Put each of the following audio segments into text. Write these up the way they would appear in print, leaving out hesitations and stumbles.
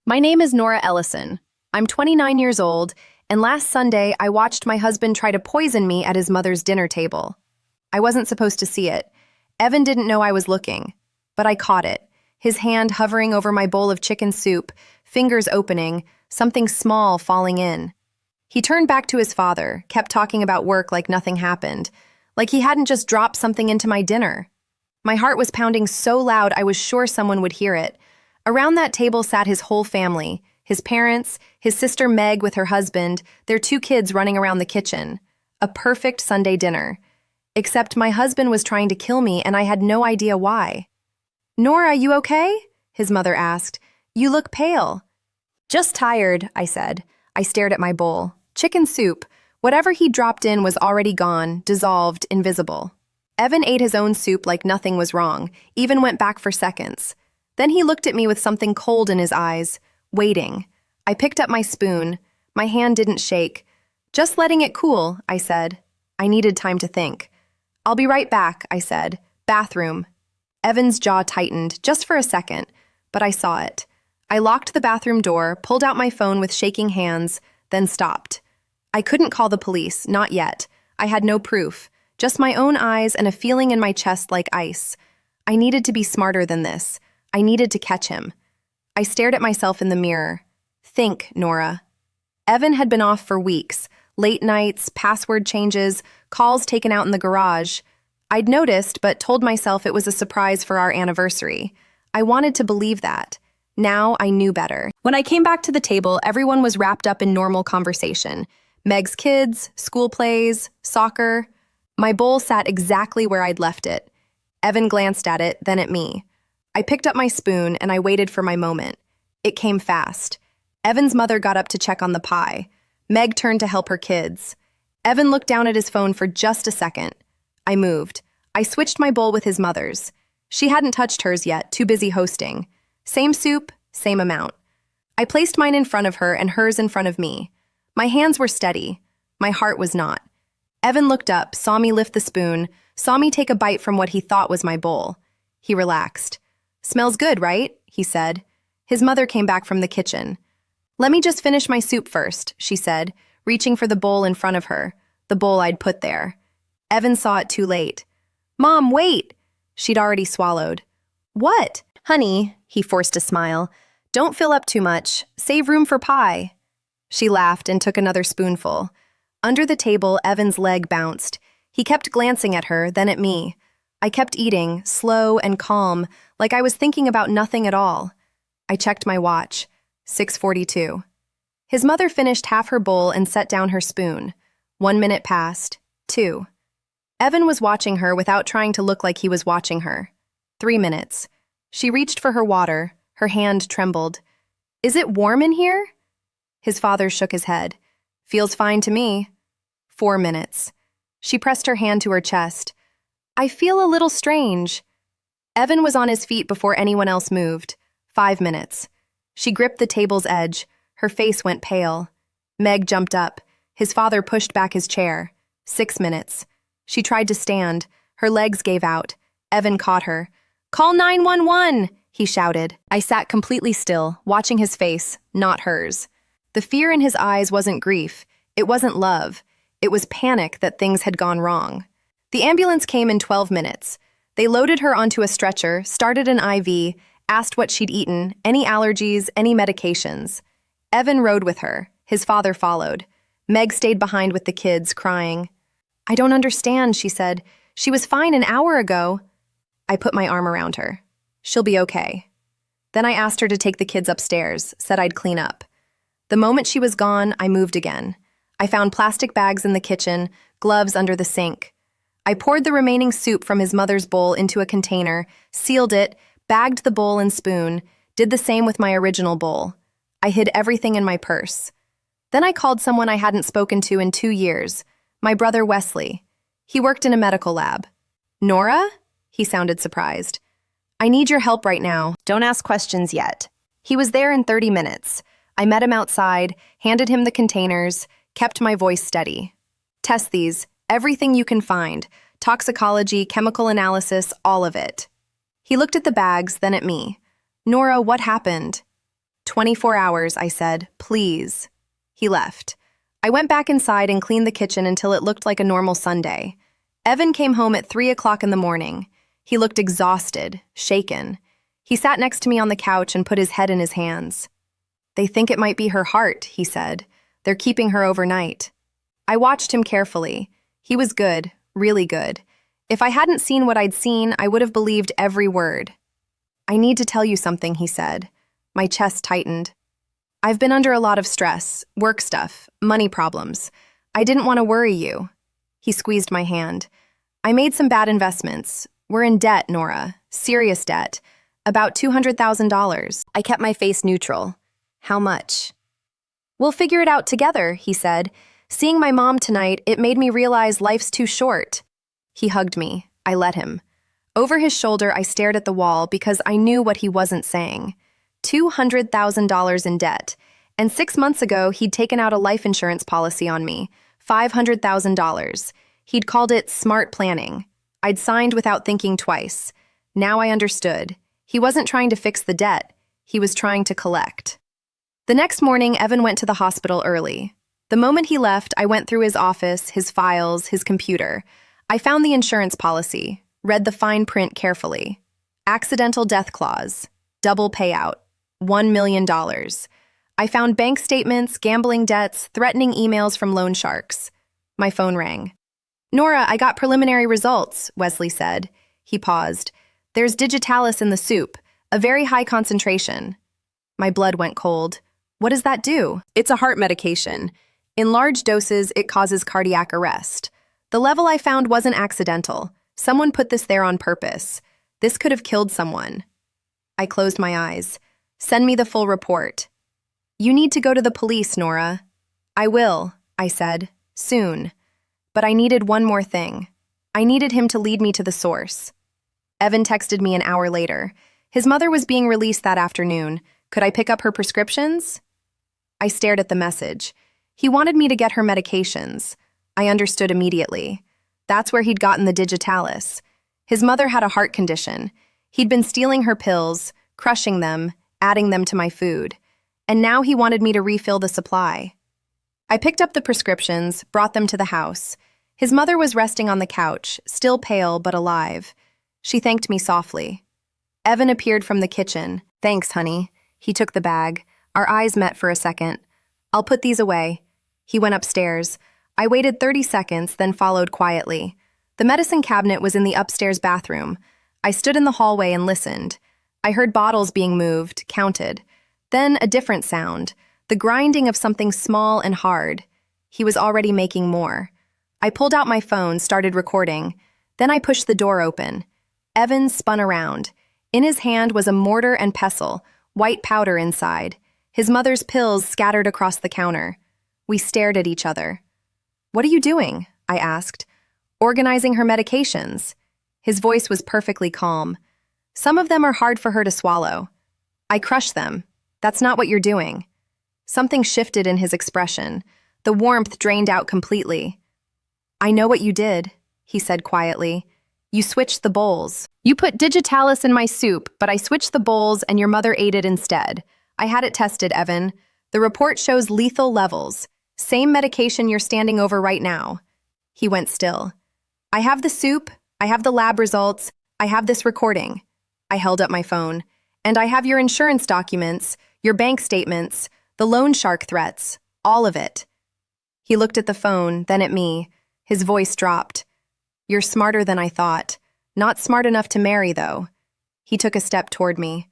My name is Nora Ellison. I'm 29 years old, and last Sunday I watched my husband try to poison me at his mother's dinner table. I wasn't supposed to see it. Evan didn't know I was looking, but I caught it, his hand hovering over my bowl of chicken soup, fingers opening, something small falling in. He turned back to his father, kept talking about work like nothing happened, like he hadn't just dropped something into my dinner. My heart was pounding so loud I was sure someone would hear it. Around that table sat his whole family, his parents, his sister Meg with her husband, their 2 kids running around the kitchen. A perfect Sunday dinner. Except my husband was trying to kill me and I had no idea why. "Nora, you okay?" his mother asked. "You look pale." "Just tired," I said. I stared at my bowl. Chicken soup. Whatever he dropped in was already gone, dissolved, invisible. Evan ate his own soup like nothing was wrong, even went back for seconds. Then he looked at me with something cold in his eyes, waiting. I picked up my spoon. My hand didn't shake. "Just letting it cool," I said. I needed time to think. "I'll be right back," I said. "Bathroom." Evan's jaw tightened, just for a second, but I saw it. I locked the bathroom door, pulled out my phone with shaking hands, then stopped. I couldn't call the police, not yet. I had no proof, just my own eyes and a feeling in my chest like ice. I needed to be smarter than this. I needed to catch him. I stared at myself in the mirror. Think, Nora. Evan had been off for weeks. Late nights, password changes, calls taken out in the garage. I'd noticed, but told myself it was a surprise for our anniversary. I wanted to believe that. Now I knew better. When I came back to the table, everyone was wrapped up in normal conversation. Meg's kids, school plays, soccer. My bowl sat exactly where I'd left it. Evan glanced at it, then at me. I picked up my spoon and I waited for my moment. It came fast. Evan's mother got up to check on the pie. Meg turned to help her kids. Evan looked down at his phone for just a second. I moved. I switched my bowl with his mother's. She hadn't touched hers yet, too busy hosting. Same soup, same amount. I placed mine in front of her and hers in front of me. My hands were steady. My heart was not. Evan looked up, saw me lift the spoon, saw me take a bite from what he thought was my bowl. He relaxed. "Smells good, right?" he said. His mother came back from the kitchen. "Let me just finish my soup first," she said, reaching for the bowl in front of her, the bowl I'd put there. Evan saw it too late. "Mom, wait!" She'd already swallowed. "What?" "Honey," he forced a smile. "Don't fill up too much. Save room for pie." She laughed and took another spoonful. Under the table, Evan's leg bounced. He kept glancing at her, then at me. I kept eating, slow and calm, like I was thinking about nothing at all. I checked my watch. 6:42. His mother finished half her bowl and set down her spoon. 1 minute passed. 2. Evan was watching her without trying to look like he was watching her. 3 minutes. She reached for her water. Her hand trembled. "Is it warm in here?" His father shook his head. "Feels fine to me." 4 minutes. She pressed her hand to her chest. "I feel a little strange." Evan was on his feet before anyone else moved. 5 minutes. She gripped the table's edge. Her face went pale. Meg jumped up. His father pushed back his chair. 6 minutes. She tried to stand. Her legs gave out. Evan caught her. "Call 911!" he shouted. I sat completely still, watching his face, not hers. The fear in his eyes wasn't grief. It wasn't love. It was panic that things had gone wrong. The ambulance came in 12 minutes. They loaded her onto a stretcher, started an IV, asked what she'd eaten, any allergies, any medications. Evan rode with her. His father followed. Meg stayed behind with the kids, crying. "I don't understand," she said. "She was fine an hour ago." I put my arm around her. "She'll be okay." Then I asked her to take the kids upstairs, said I'd clean up. The moment she was gone, I moved again. I found plastic bags in the kitchen, gloves under the sink. I poured the remaining soup from his mother's bowl into a container, sealed it, bagged the bowl and spoon, did the same with my original bowl. I hid everything in my purse. Then I called someone I hadn't spoken to in 2 years, my brother Wesley. He worked in a medical lab. "Nora?" He sounded surprised. "I need your help right now. Don't ask questions yet." He was there in 30 minutes. I met him outside, handed him the containers, kept my voice steady. "Test these, everything you can find. Toxicology, chemical analysis, all of it." He looked at the bags, then at me. "Nora, what happened?" "24 hours," I said. "Please." He left. I went back inside and cleaned the kitchen until it looked like a normal Sunday. Evan came home at 3 o'clock in the morning. He looked exhausted, shaken. He sat next to me on the couch and put his head in his hands. "They think it might be her heart," he said. "They're keeping her overnight." I watched him carefully. He was good, really good. If I hadn't seen what I'd seen, I would have believed every word. "I need to tell you something," he said. My chest tightened. "I've been under a lot of stress, work stuff, money problems. I didn't want to worry you." He squeezed my hand. "I made some bad investments. We're in debt, Nora. Serious debt. About $200,000. I kept my face neutral. "How much?" "We'll figure it out together," he said. "Seeing my mom tonight, it made me realize life's too short." He hugged me. I let him. Over his shoulder, I stared at the wall because I knew what he wasn't saying. $200,000 in debt. And 6 months ago, he'd taken out a life insurance policy on me. $500,000. He'd called it smart planning. I'd signed without thinking twice. Now I understood. He wasn't trying to fix the debt. He was trying to collect. The next morning, Evan went to the hospital early. The moment he left, I went through his office, his files, his computer. I found the insurance policy, read the fine print carefully. Accidental death clause, double payout, $1 million. I found bank statements, gambling debts, threatening emails from loan sharks. My phone rang. "Nora, I got preliminary results," Wesley said. He paused. "There's digitalis in the soup, a very high concentration." My blood went cold. "What does that do?" "It's a heart medication. In large doses, it causes cardiac arrest. The level I found wasn't accidental. Someone put this there on purpose. This could have killed someone." I closed my eyes. "Send me the full report." "You need to go to the police, Nora." "I will," I said, "soon." But I needed one more thing. I needed him to lead me to the source. Evan texted me an hour later. His mother was being released that afternoon. Could I pick up her prescriptions? I stared at the message. He wanted me to get her medications. I understood immediately. That's where he'd gotten the digitalis. His mother had a heart condition. He'd been stealing her pills, crushing them, adding them to my food. And now he wanted me to refill the supply. I picked up the prescriptions, brought them to the house. His mother was resting on the couch, still pale but alive. She thanked me softly. Evan appeared from the kitchen. "Thanks, honey." He took the bag. Our eyes met for a second. "I'll put these away." He went upstairs. I waited 30 seconds, then followed quietly. The medicine cabinet was in the upstairs bathroom. I stood in the hallway and listened. I heard bottles being moved, counted. Then a different sound, the grinding of something small and hard. He was already making more. I pulled out my phone, started recording. Then I pushed the door open. Evan spun around. In his hand was a mortar and pestle, white powder inside. His mother's pills scattered across the counter. We stared at each other. "What are you doing?" I asked. "Organizing her medications." His voice was perfectly calm. "Some of them are hard for her to swallow." "I crush them. That's not what you're doing." Something shifted in his expression. The warmth drained out completely. "I know what you did," he said quietly. "You switched the bowls. You put digitalis in my soup, but I switched the bowls and your mother ate it instead. I had it tested, Evan. The report shows lethal levels. Same medication you're standing over right now." He went still. "I have the soup, I have the lab results, I have this recording." I held up my phone. "And I have your insurance documents, your bank statements, the loan shark threats, all of it." He looked at the phone, then at me. His voice dropped. "You're smarter than I thought. Not smart enough to marry, though." He took a step toward me.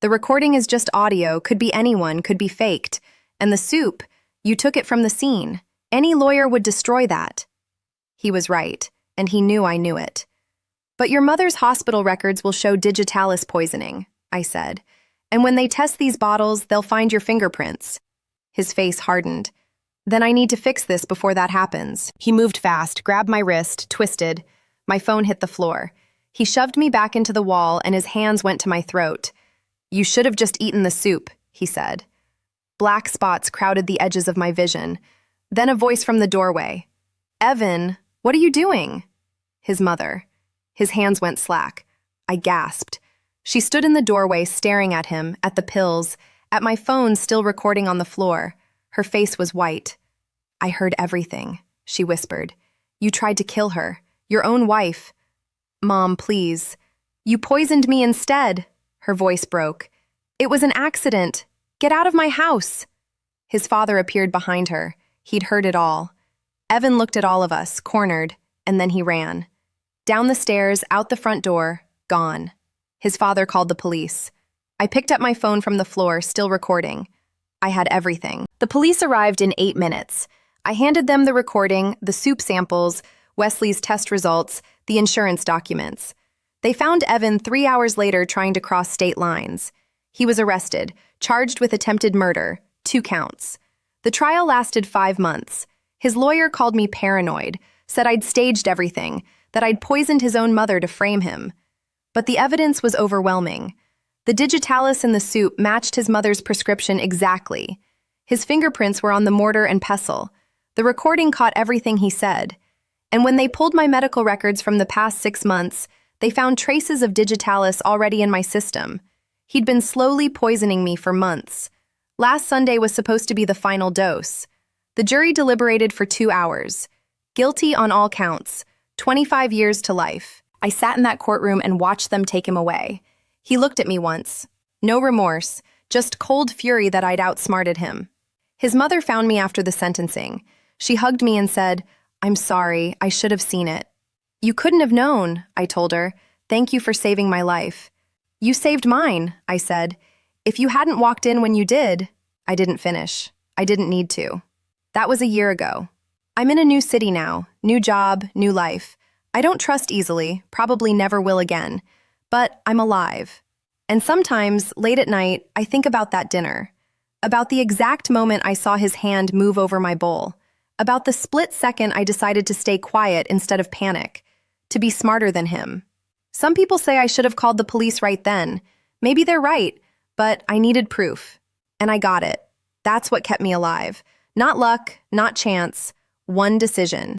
"The recording is just audio, could be anyone, could be faked. And the soup, you took it from the scene. Any lawyer would destroy that." He was right, and he knew I knew it. "But your mother's hospital records will show digitalis poisoning," I said. "And when they test these bottles, they'll find your fingerprints." His face hardened. "Then I need to fix this before that happens." He moved fast, grabbed my wrist, twisted. My phone hit the floor. He shoved me back into the wall, and his hands went to my throat. "You should have just eaten the soup," he said. Black spots crowded the edges of my vision. Then a voice from the doorway. "Evan, what are you doing?" His mother. His hands went slack. I gasped. She stood in the doorway staring at him, at the pills, at my phone still recording on the floor. Her face was white. "I heard everything," she whispered. "You tried to kill her, your own wife." "Mom, please. You poisoned me instead." Her voice broke. "It was an accident. Get out of my house." His father appeared behind her. He'd heard it all. Evan looked at all of us, cornered, and then he ran. Down the stairs, out the front door, gone. His father called the police. I picked up my phone from the floor, still recording. I had everything. The police arrived in 8 minutes. I handed them the recording, the soup samples, Wesley's test results, the insurance documents. They found Evan 3 hours later trying to cross state lines. He was arrested, charged with attempted murder, 2 counts. The trial lasted 5 months. His lawyer called me paranoid, said I'd staged everything, that I'd poisoned his own mother to frame him. But the evidence was overwhelming. The digitalis in the soup matched his mother's prescription exactly. His fingerprints were on the mortar and pestle. The recording caught everything he said. And when they pulled my medical records from the past 6 months, they found traces of digitalis already in my system. He'd been slowly poisoning me for months. Last Sunday was supposed to be the final dose. The jury deliberated for 2 hours. Guilty on all counts, 25 years to life. I sat in that courtroom and watched them take him away. He looked at me once. No remorse, just cold fury that I'd outsmarted him. His mother found me after the sentencing. She hugged me and said, "I'm sorry, I should have seen it." "You couldn't have known," I told her. "Thank you for saving my life." "You saved mine," I said. "If you hadn't walked in when you did." I didn't finish. I didn't need to. That was a year ago. I'm in a new city now, new job, new life. I don't trust easily, probably never will again, but I'm alive. And sometimes, late at night, I think about that dinner, about the exact moment I saw his hand move over my bowl, about the split second I decided to stay quiet instead of panic, to be smarter than him. Some people say I should have called the police right then. Maybe they're right, but I needed proof. And I got it. That's what kept me alive. Not luck, not chance, one decision.